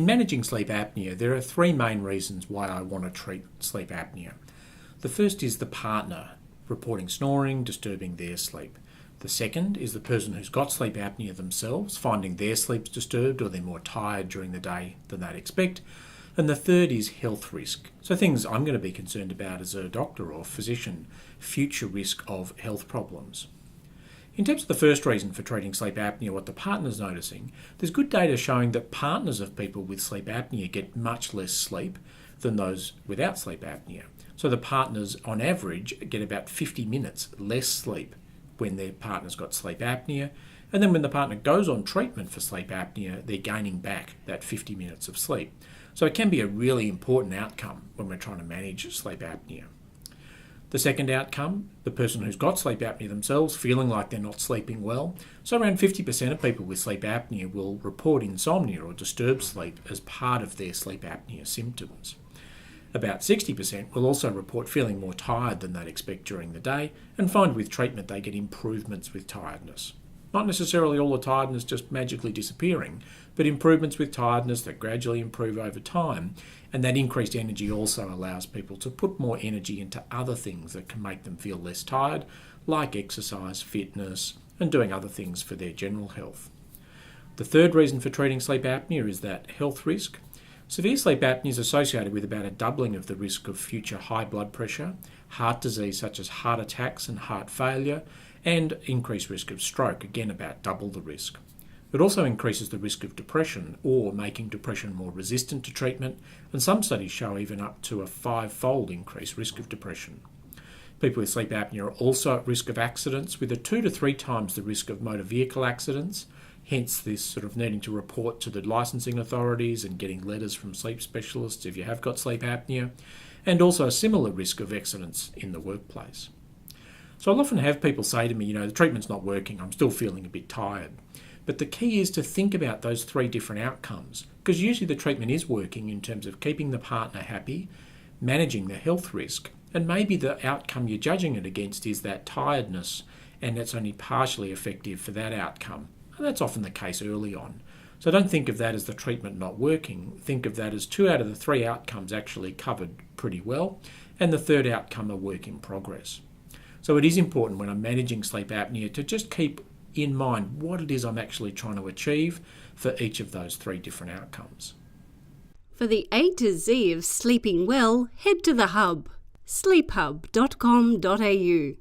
In managing sleep apnea, there are three main reasons why I want to treat sleep apnea. The first is the partner reporting snoring, disturbing their sleep. The second is the person who's got sleep apnea themselves, finding their sleep's disturbed or they're more tired during the day than they'd expect. And the third is health risk. So things I'm going to be concerned about as a doctor or physician, future risk of health problems. In terms of the first reason for treating sleep apnea, what the partner's noticing, there's good data showing that partners of people with sleep apnea get much less sleep than those without sleep apnea. So the partners on average get about 50 minutes less sleep when their partner's got sleep apnea, and then when the partner goes on treatment for sleep apnea, they're gaining back that 50 minutes of sleep. So it can be a really important outcome when we're trying to manage sleep apnea. The second outcome, the person who's got sleep apnea themselves feeling like they're not sleeping well. So around 50% of people with sleep apnea will report insomnia or disturbed sleep as part of their sleep apnea symptoms. About 60% will also report feeling more tired than they'd expect during the day and find with treatment they get improvements with tiredness. Not necessarily all the tiredness just magically disappearing, but improvements with tiredness that gradually improve over time, and that increased energy also allows people to put more energy into other things that can make them feel less tired, like exercise, fitness, and doing other things for their general health. The third reason for treating sleep apnea is that health risk. Severe sleep apnea is associated with about a doubling of the risk of future high blood pressure, heart disease such as heart attacks and heart failure, and increased risk of stroke, again about double the risk. It also increases the risk of depression or making depression more resistant to treatment, and some studies show even up to a 5-fold increased risk of depression. People with sleep apnea are also at risk of accidents with a 2 to 3 times the risk of motor vehicle accidents, hence this sort of needing to report to the licensing authorities and getting letters from sleep specialists if you have got sleep apnea, and also a similar risk of accidents in the workplace. So I'll often have people say to me, the treatment's not working, I'm still feeling a bit tired. But the key is to think about those 3 different outcomes, because usually the treatment is working in terms of keeping the partner happy, managing the health risk, and maybe the outcome you're judging it against is that tiredness, and that's only partially effective for that outcome. And that's often the case early on. So don't think of that as the treatment not working. Think of that as 2 out of the 3 outcomes actually covered pretty well, and the third outcome a work in progress. So it is important when I'm managing sleep apnea to just keep in mind what it is I'm actually trying to achieve for each of those 3 different outcomes. For the A to Z of sleeping well, head to the Hub, sleephub.com.au.